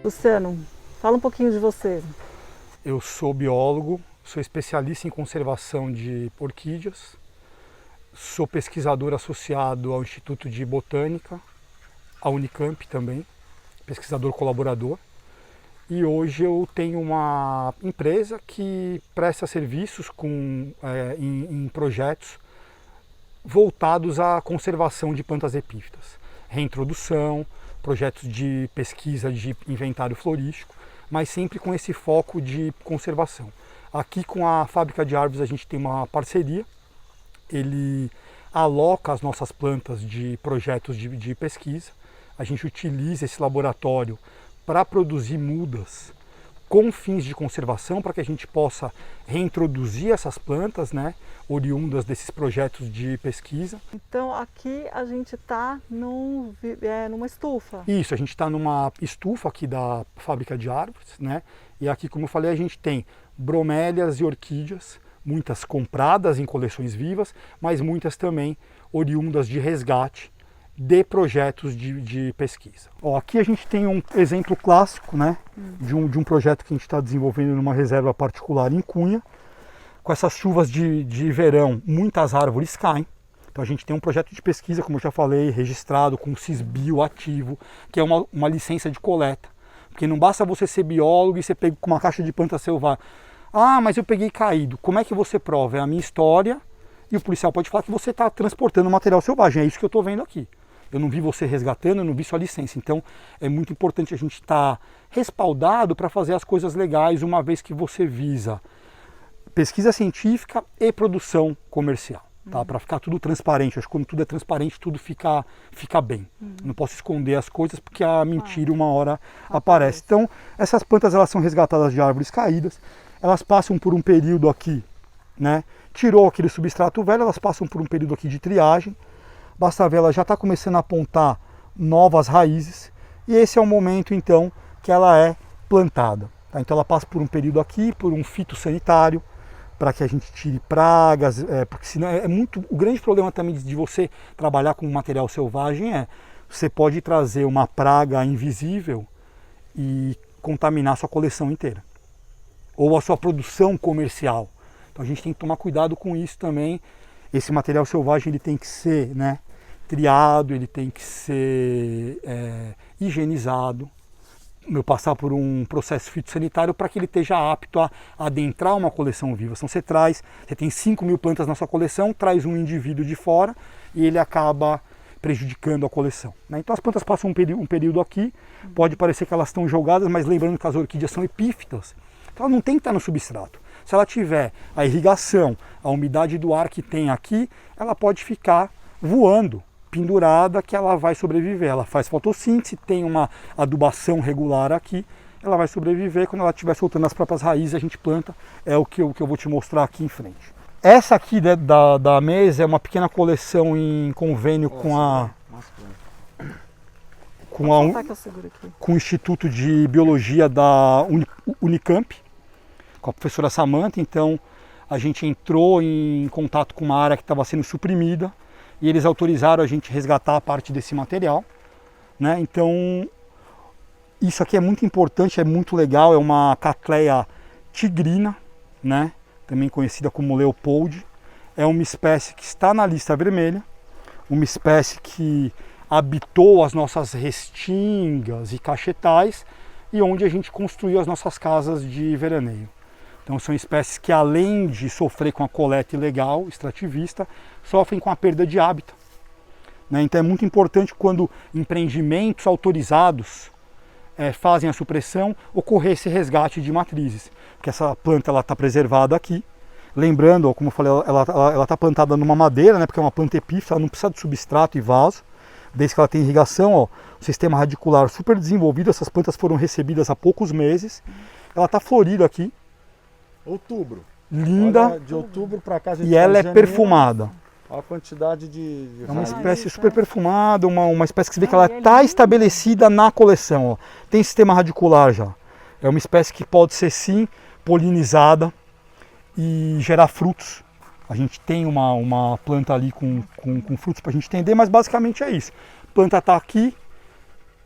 Luciano, fala um pouquinho de você. Eu sou biólogo, sou especialista em conservação de orquídeas, sou pesquisador associado ao Instituto de Botânica, à Unicamp também, pesquisador colaborador. E hoje eu tenho uma empresa que presta serviços em projetos voltados à conservação de plantas epífitas, reintrodução, projetos de pesquisa de inventário florístico, mas sempre com esse foco de conservação. Aqui com a Fábrica de Árvores a gente tem uma parceria, ele aloca as nossas plantas de projetos de pesquisa, a gente utiliza esse laboratório para produzir mudas com fins de conservação, para que a gente possa reintroduzir essas plantas, né, oriundas desses projetos de pesquisa. Então aqui a gente está numa estufa. Isso, a gente está numa estufa aqui da Fábrica de Árvores, né, e aqui, como eu falei, a gente tem bromélias e orquídeas, muitas compradas em coleções vivas, mas muitas também oriundas de resgate de projetos de pesquisa. Ó, aqui a gente tem um exemplo clássico, né, de um projeto que a gente está desenvolvendo numa reserva particular em Cunha. Com essas chuvas de verão, muitas árvores caem. Então a gente tem um projeto de pesquisa, como eu já falei, registrado com o Cisbio ativo, que é uma licença de coleta. Porque não basta você ser biólogo e você pegar com uma caixa de planta selvagem. Ah, mas eu peguei caído. Como é que você prova? É a minha história e o policial pode falar que você está transportando material selvagem. É isso que eu estou vendo aqui. Eu não vi você resgatando, eu não vi sua licença. Então é muito importante a gente estar respaldado para fazer as coisas legais, uma vez que você visa pesquisa científica e produção comercial. Tá? Para ficar tudo transparente. Acho que quando tudo é transparente, tudo fica bem. Não posso esconder as coisas porque a mentira uma hora aparece. Então essas plantas elas são resgatadas de árvores caídas. Elas passam por um período aqui, né? Tirou aquele substrato velho, elas passam por um período aqui de triagem. Basta ver, ela já está começando a apontar novas raízes e esse é o momento então que ela é plantada. Tá? Então ela passa por um período aqui, por um fitossanitário, para que a gente tire pragas, porque senão é muito. O grande problema também de você trabalhar com material selvagem é você pode trazer uma praga invisível e contaminar a sua coleção inteira ou a sua produção comercial. Então a gente tem que tomar cuidado com isso também. Esse material selvagem ele tem que ser, né, triado, ele tem que ser higienizado, passar por um processo fitossanitário para que ele esteja apto a adentrar uma coleção viva. Então você tem 5.000 plantas na sua coleção, traz um indivíduo de fora e ele acaba prejudicando a coleção. Né? Então as plantas passam um período aqui, pode parecer que elas estão jogadas, mas lembrando que as orquídeas são epífitas, então ela não tem que estar no substrato. Se ela tiver a irrigação, a umidade do ar que tem aqui, ela pode ficar voando, pendurada, que ela vai sobreviver. Ela faz fotossíntese, tem uma adubação regular aqui, ela vai sobreviver. Quando ela estiver soltando as próprias raízes, a gente planta. É o que eu vou te mostrar aqui em frente. Essa aqui da mesa é uma pequena coleção em convênio com o Instituto de Biologia da Unicamp, com a professora Samantha. Então a gente entrou em contato com uma área que estava sendo suprimida e eles autorizaram a gente resgatar a parte desse material, né? Então isso aqui é muito importante, é muito legal, é uma Cattleya tigrina, né? Também conhecida como Leopold. É uma espécie que está na lista vermelha, uma espécie que habitou as nossas restingas e cachetais e onde a gente construiu as nossas casas de veraneio. Então são espécies que, além de sofrer com a coleta ilegal, extrativista, sofrem com a perda de hábitat. Né? Então é muito importante quando empreendimentos autorizados fazem a supressão, ocorrer esse resgate de matrizes. Porque essa planta está preservada aqui. Lembrando, ó, como eu falei, ela está plantada numa madeira, né? Porque é uma planta epífita, ela não precisa de substrato e vaso. Desde que ela tem irrigação, ó, o sistema radicular super desenvolvido, essas plantas foram recebidas há poucos meses. Ela está florida aqui. Outubro. Linda. Olha, de outubro para cá. E ela é perfumada. Olha a quantidade de É uma espécie super perfumada, uma espécie que você vê que ela está estabelecida na coleção. Ó. Tem sistema radicular já. É uma espécie que pode ser sim polinizada e gerar frutos. A gente tem uma planta ali com frutos para a gente entender, mas basicamente é isso. A planta está aqui,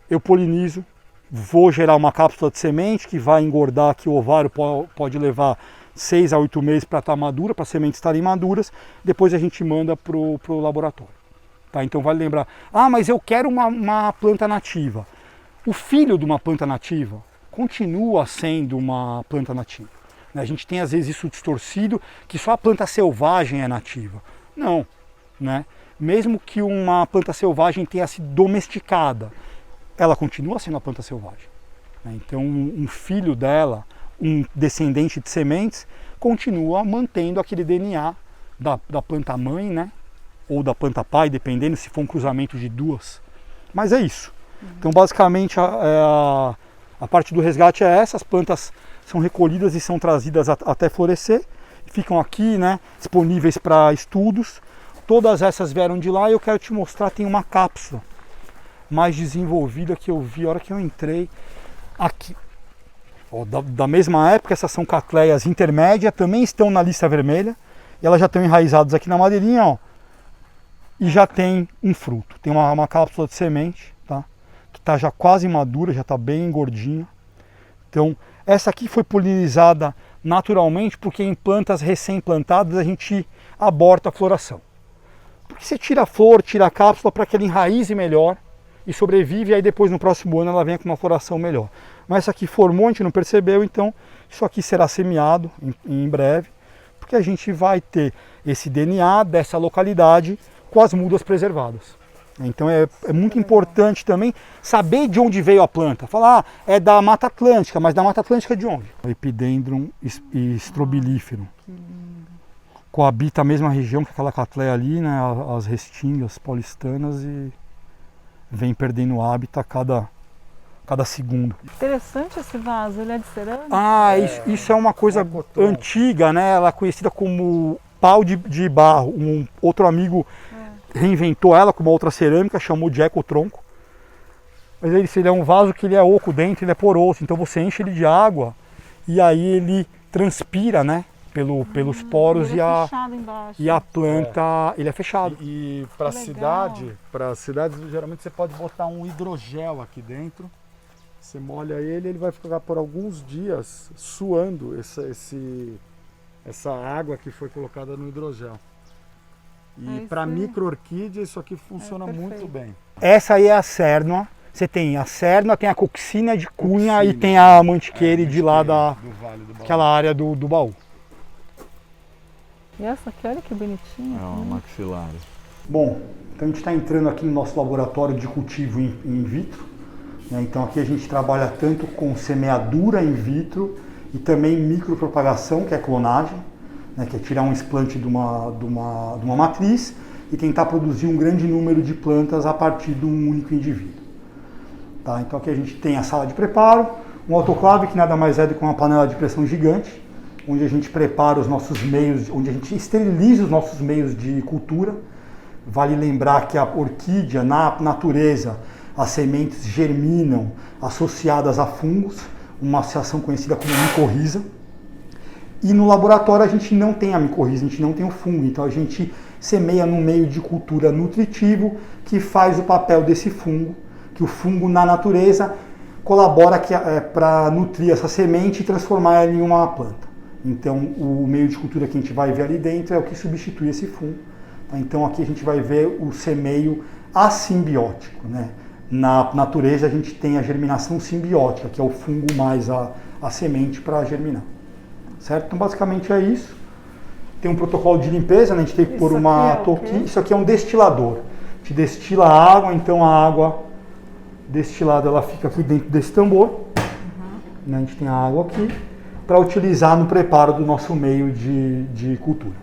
eu polinizo, vou gerar uma cápsula de semente que vai engordar, que o ovário pode levar 6 a 8 meses para estar madura, para as sementes estarem maduras, depois a gente manda para o laboratório. Tá? Então vale lembrar, mas eu quero uma planta nativa. O filho de uma planta nativa continua sendo uma planta nativa. A gente tem às vezes isso distorcido, que só a planta selvagem é nativa. Não, né? Mesmo que uma planta selvagem tenha sido domesticada, ela continua sendo a planta selvagem. Então um filho dela, um descendente de sementes, continua mantendo aquele DNA da planta mãe, né? Ou da planta pai, dependendo se for um cruzamento de duas. Mas é isso. Então basicamente a parte do resgate é essa, as plantas são recolhidas e são trazidas até florescer, ficam aqui, né, disponíveis para estudos. Todas essas vieram de lá e eu quero te mostrar, tem uma cápsula mais desenvolvida que eu vi a hora que eu entrei aqui. Ó, da mesma época, essas são catleias intermédias, também estão na lista vermelha, e elas já estão enraizadas aqui na madeirinha, ó, e já tem um fruto. Tem uma cápsula de semente, tá? Que está já quase madura, já está bem gordinha. Então, essa aqui foi polinizada naturalmente, porque em plantas recém-plantadas a gente aborta a floração. Porque você tira a flor, tira a cápsula para que ela enraize melhor e sobrevive, e aí depois no próximo ano ela vem com uma floração melhor. Mas essa aqui formou, a gente não percebeu, então isso aqui será semeado em breve, porque a gente vai ter esse DNA dessa localidade com as mudas preservadas. Então é muito importante também saber de onde veio a planta. Falar, é da Mata Atlântica, mas da Mata Atlântica de onde? Epidendrum strobilífero. Coabita a mesma região que aquela catleia ali, né, as restingas paulistanas, e vem perdendo o hábitat cada segundo. Interessante esse vaso, ele é de cerâmica? Isso é uma coisa antiga, né? Ela é conhecida como pau de barro. Um outro amigo reinventou ela com uma outra cerâmica, chamou de ecotronco. Mas ele é um vaso que ele é oco dentro, ele é poroso, então você enche ele de água e aí ele transpira, né? Pelos poros, ele é fechado embaixo. E a planta, ele é fechado. E para a cidade, geralmente você pode botar um hidrogel aqui dentro. Você molha ele, ele vai ficar por alguns dias suando essa água que foi colocada no hidrogel. E para micro-orquídea isso aqui funciona muito bem. Essa aí é a cérnua. Você tem a cérnua, tem a coxina de cunha e tem a mantiqueira de lá daquela área do baú. E essa aqui, olha que bonitinha. É uma maxilar. Bom, então a gente está entrando aqui no nosso laboratório de cultivo in vitro. Né? Então aqui a gente trabalha tanto com semeadura in vitro e também micropropagação, que é clonagem, né? Que é tirar um explante de uma matriz e tentar produzir um grande número de plantas a partir de um único indivíduo. Tá? Então aqui a gente tem a sala de preparo, um autoclave que nada mais é do que uma panela de pressão gigante, onde a gente prepara os nossos meios, onde a gente esteriliza os nossos meios de cultura. Vale lembrar que a orquídea, na natureza, as sementes germinam associadas a fungos, uma associação conhecida como micorriza. E no laboratório a gente não tem a micorriza, a gente não tem o fungo, então a gente semeia no meio de cultura nutritivo que faz o papel desse fungo, que o fungo na natureza colabora para nutrir essa semente e transformar ela em uma planta. Então o meio de cultura que a gente vai ver ali dentro é o que substitui esse fungo. Tá? Então aqui a gente vai ver o semeio assimbiótico. Né? Na natureza a gente tem a germinação simbiótica, que é o fungo mais a semente para germinar. Certo? Então basicamente é isso. Tem um protocolo de limpeza, né? A gente tem que pôr uma touquinha. Isso aqui é um destilador. A gente destila a água, então a água destilada ela fica aqui dentro desse tambor. Né? A gente tem a água aqui para utilizar no preparo do nosso meio de cultura.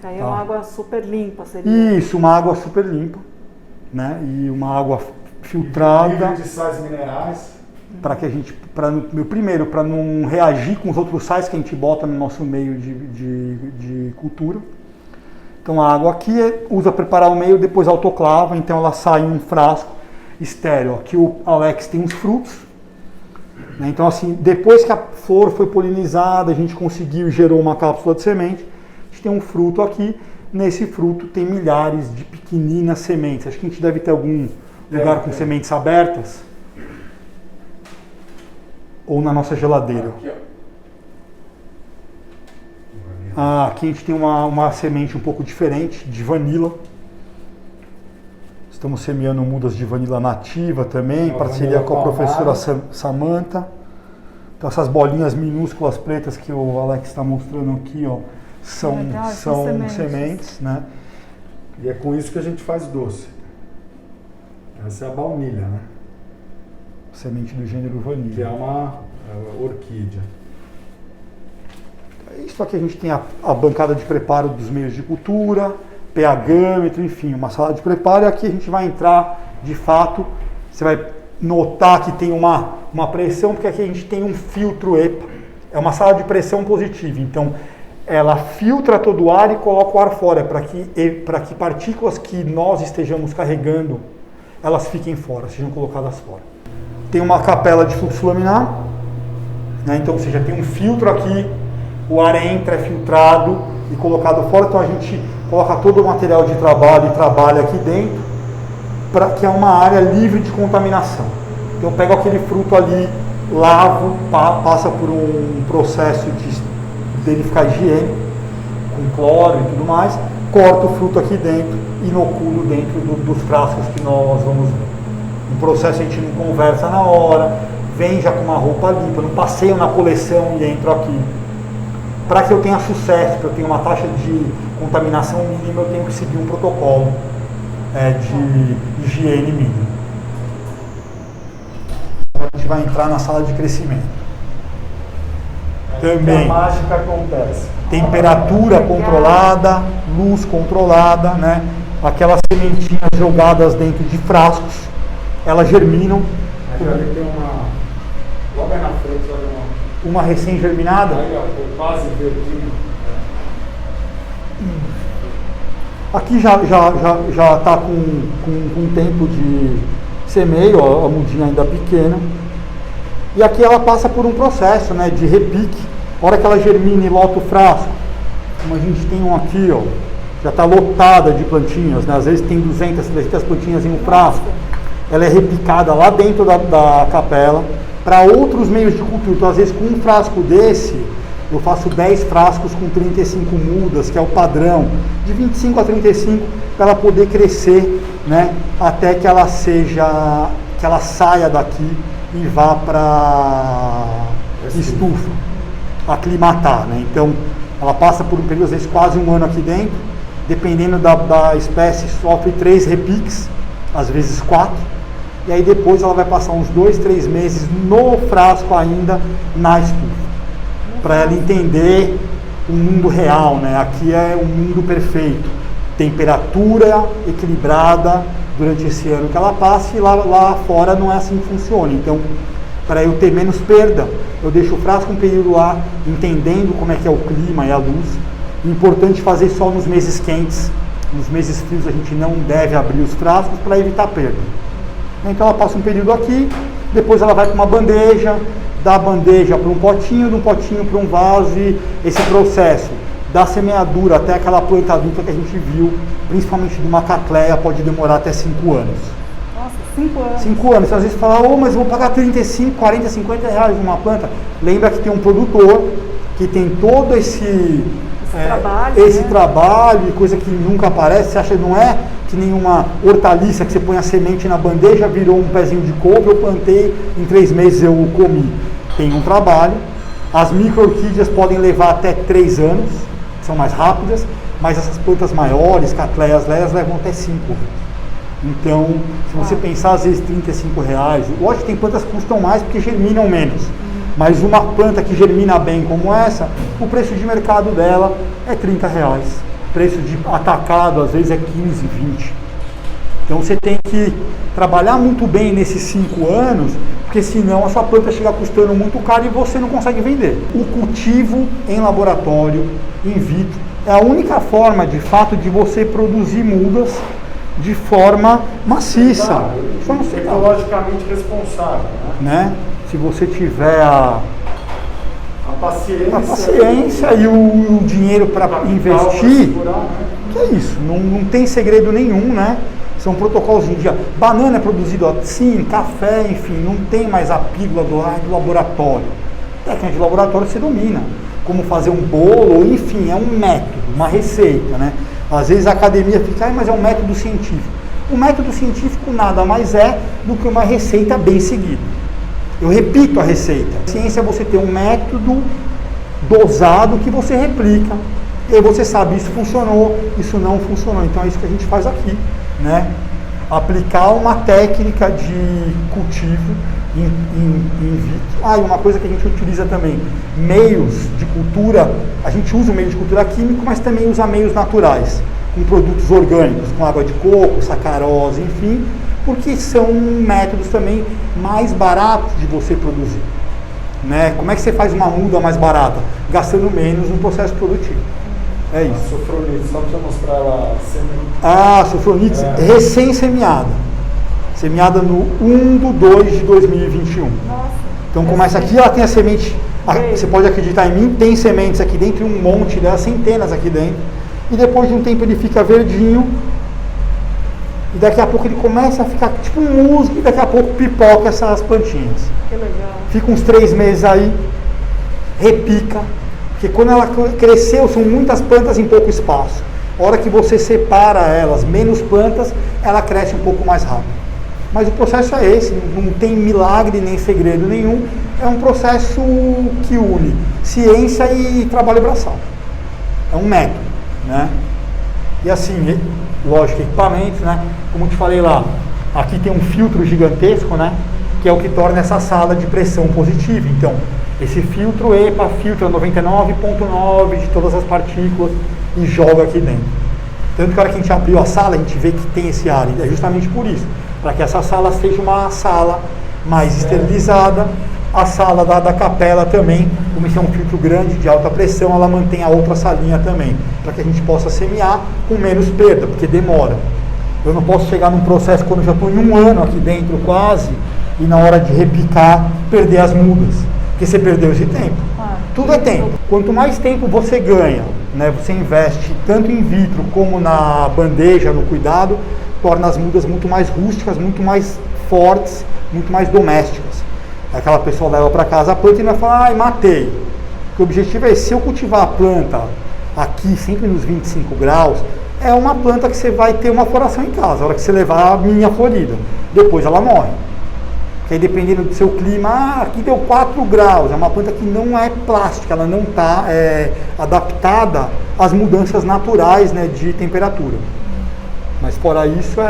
Aí é uma água super limpa, seria? Isso, uma água super limpa, né? E uma água filtrada. Nível de sais minerais. Para que a gente, primeiro, para não reagir com os outros sais que a gente bota no nosso meio de cultura. Então a água aqui usa para preparar o meio, depois autoclava, então ela sai em um frasco estéreo. Aqui o Alex tem uns frutos. Então assim, depois que a flor foi polinizada, a gente conseguiu, gerou uma cápsula de semente, a gente tem um fruto aqui, nesse fruto tem milhares de pequeninas sementes. Acho que a gente deve ter algum lugar com sementes abertas. ou na nossa geladeira. Aqui, ó. Aqui a gente tem uma semente um pouco diferente, de vanila. Estamos semeando mudas de vanila nativa também, em parceria com a professora Samantha. Então essas bolinhas minúsculas pretas que o Alex está mostrando aqui, ó, são sementes, né? E é com isso que a gente faz doce. Essa é a baunilha, né? Semente do gênero Que é vanilla. uma orquídea. Isso aqui a gente tem a bancada de preparo dos meios de cultura, pH-metro, enfim, uma sala de preparo. E aqui a gente vai entrar, de fato, você vai notar que tem uma pressão, porque aqui a gente tem um filtro EPA. É uma sala de pressão positiva, então ela filtra todo o ar e coloca o ar fora, para que partículas que nós estejamos carregando, elas fiquem fora, sejam colocadas fora. Tem uma capela de fluxo laminar, né? Então você já tem um filtro aqui, o ar entra, é filtrado e colocado fora, então a gente coloca todo o material de trabalho e trabalha aqui dentro, que é uma área livre de contaminação. Então eu pego aquele fruto ali, lavo, passa por um processo dele ficar higiênico, com cloro e tudo mais, corto o fruto aqui dentro, inoculo dentro dos frascos que nós vamos ver. No processo a gente não conversa na hora, vem já com uma roupa limpa, não passeio na coleção e entro aqui. Para que eu tenha sucesso, para eu tenha uma taxa de contaminação mínima, eu tenho que seguir um protocolo de higiene mínima. A gente vai entrar na sala de crescimento. Também a mágica acontece. temperatura controlada, luz controlada, né? Aquelas sementinhas jogadas dentro de frascos, elas germinam. Aqui ali tem logo aí na frente, Uma recém-germinada. aí, ó, quase verdinho. Aqui já está com tempo de semeio, ó, a mudinha ainda pequena. E aqui ela passa por um processo, né, de repique. A hora que ela germina e lota o frasco, como a gente tem um aqui, ó, já está lotada de plantinhas, né, às vezes tem 200, 300 plantinhas em um frasco. Ela é repicada lá dentro da capela para outros meios de cultura. Então, às vezes, com um frasco desse, eu faço 10 frascos com 35 mudas, que é o padrão, de 25 a 35, para ela poder crescer, né, até que ela saia daqui e vá para estufa, aclimatar, né? Então, ela passa por um período, às vezes, quase um ano aqui dentro, dependendo da espécie, sofre 3 repiques, às vezes 4, e aí depois ela vai passar uns 2, 3 meses no frasco ainda, na estufa, para ela entender o mundo real, né? Aqui é um mundo perfeito, temperatura equilibrada durante esse ano que ela passa, e lá fora não é assim que funciona. Então, para eu ter menos perda, eu deixo o frasco um período lá, entendendo como é que é o clima e a luz. Importante fazer só nos meses quentes. Nos meses frios a gente não deve abrir os frascos para evitar perda. Então ela passa um período aqui, depois ela vai para uma bandeja, da bandeja para um potinho, de um potinho para um vaso, e esse processo da semeadura até aquela planta adulta que a gente viu, principalmente de uma catleia, pode demorar até 5 anos. Nossa, 5 anos. 5 anos. Você às vezes fala, mas eu vou pagar 35, 40, 50 reais numa planta. Lembra que tem um produtor que tem todo esse trabalho e coisa que nunca aparece. Você acha que não é que nenhuma hortaliça que você põe a semente na bandeja, virou um pezinho de couve, eu plantei, em 3 meses eu comi. Tem um trabalho. As micro-orquídeas podem levar até 3 anos, são mais rápidas, mas essas plantas maiores, catleias, leias, levam até 5 anos. Então, se você pensar, às vezes, 35 reais, lógico que tem plantas que custam mais porque germinam menos, mas uma planta que germina bem como essa, o preço de mercado dela é 30 reais. O preço de atacado, às vezes, é 15, 20. Então, você tem que trabalhar muito bem nesses 5 anos, porque senão a sua planta chega custando muito caro e você não consegue vender. O cultivo em laboratório, in vitro, é a única forma, de fato, de você produzir mudas de forma maciça, de forma ecologicamente responsável, né? Se você tiver a paciência e o dinheiro para investir, que é isso, não tem segredo nenhum, né? São protocolos hoje em dia. Banana é produzido assim, café, enfim, não tem mais a pílula do laboratório. Técnica de laboratório você domina. Como fazer um bolo, enfim, é um método, uma receita, né? Às vezes a academia fica, mas é um método científico. O método científico nada mais é do que uma receita bem seguida. Eu repito a receita. A ciência é você ter um método dosado que você replica. E aí você sabe, isso funcionou, isso não funcionou. Então é isso que a gente faz aqui, né? Aplicar uma técnica de cultivo in vitro. Ah, e uma coisa que a gente utiliza também, meios de cultura, a gente usa o meio de cultura químico, mas também usa meios naturais, com produtos orgânicos, com água de coco, sacarose, enfim, porque são métodos também mais baratos de você produzir. Né? Como é que você faz uma muda mais barata? Gastando menos no processo produtivo. É isso. A sofronite, só para mostrar ela semente. Ah, sofronite recém-semeada. Semeada no 1/2 de 2021. Nossa. Então começa aqui, ela tem a semente, você pode acreditar em mim, tem sementes aqui dentro, um monte delas, centenas aqui dentro. E depois de um tempo ele fica verdinho. E daqui a pouco ele começa a ficar tipo um musgo e daqui a pouco pipoca essas plantinhas. Que legal. Fica uns 3 meses aí, repica. Porque quando ela cresceu, são muitas plantas em pouco espaço. A hora que você separa elas, menos plantas, ela cresce um pouco mais rápido. Mas o processo é esse, não tem milagre nem segredo nenhum. É um processo que une ciência e trabalho braçal. É um método, né? E assim, lógico, equipamentos, né? Como eu te falei lá, aqui tem um filtro gigantesco, né? Que é o que torna essa sala de pressão positiva. Então, esse filtro EPA filtra 99,9% de todas as partículas e joga aqui dentro. Tanto que a hora que a gente abriu a sala, a gente vê que tem esse ar. E é justamente por isso, para que essa sala seja uma sala mais esterilizada. A sala da capela também, como isso é um filtro grande de alta pressão, ela mantém a outra salinha também, para que a gente possa semear com menos perda, porque demora. Eu não posso chegar num processo quando eu já estou em 1 ano aqui dentro quase, e na hora de repicar, perder as mudas, porque você perdeu esse tempo. Tudo é tempo. Quanto mais tempo você ganha, né, você investe tanto in vitro como na bandeja, no cuidado, torna as mudas muito mais rústicas, muito mais fortes, muito mais domésticas. Aquela pessoa leva para casa a planta e vai falar, ai, matei. Porque o objetivo é esse, se eu cultivar a planta aqui, sempre nos 25 graus, é uma planta que você vai ter uma floração em casa, a hora que você levar a minha florida. Depois ela morre. Porque aí dependendo do seu clima, aqui deu 4 graus, é uma planta que não é plástica, ela não está adaptada às mudanças naturais, né, de temperatura. Mas fora isso,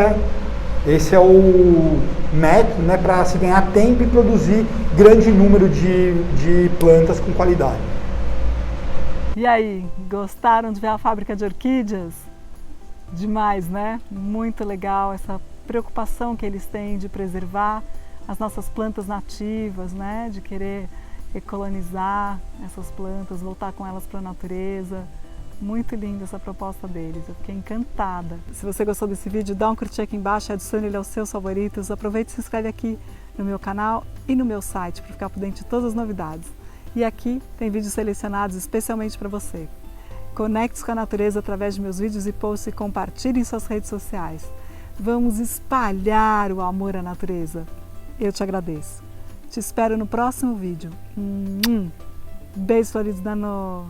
esse é o método, né, para se ganhar tempo e produzir grande número de plantas com qualidade. E aí, gostaram de ver a fábrica de orquídeas? Demais, né? Muito legal essa preocupação que eles têm de preservar as nossas plantas nativas, né? De querer recolonizar essas plantas, voltar com elas para a natureza. Muito linda essa proposta deles, eu fiquei encantada. Se você gostou desse vídeo, dá um curtir aqui embaixo, adicione ele aos seus favoritos, aproveite e se inscreve aqui no meu canal e no meu site para ficar por dentro de todas as novidades. E aqui tem vídeos selecionados especialmente para você. Conecte-se com a natureza através de meus vídeos e posts e compartilhe em suas redes sociais. Vamos espalhar o amor à natureza. Eu te agradeço. Te espero no próximo vídeo. Beijo, floridos da No.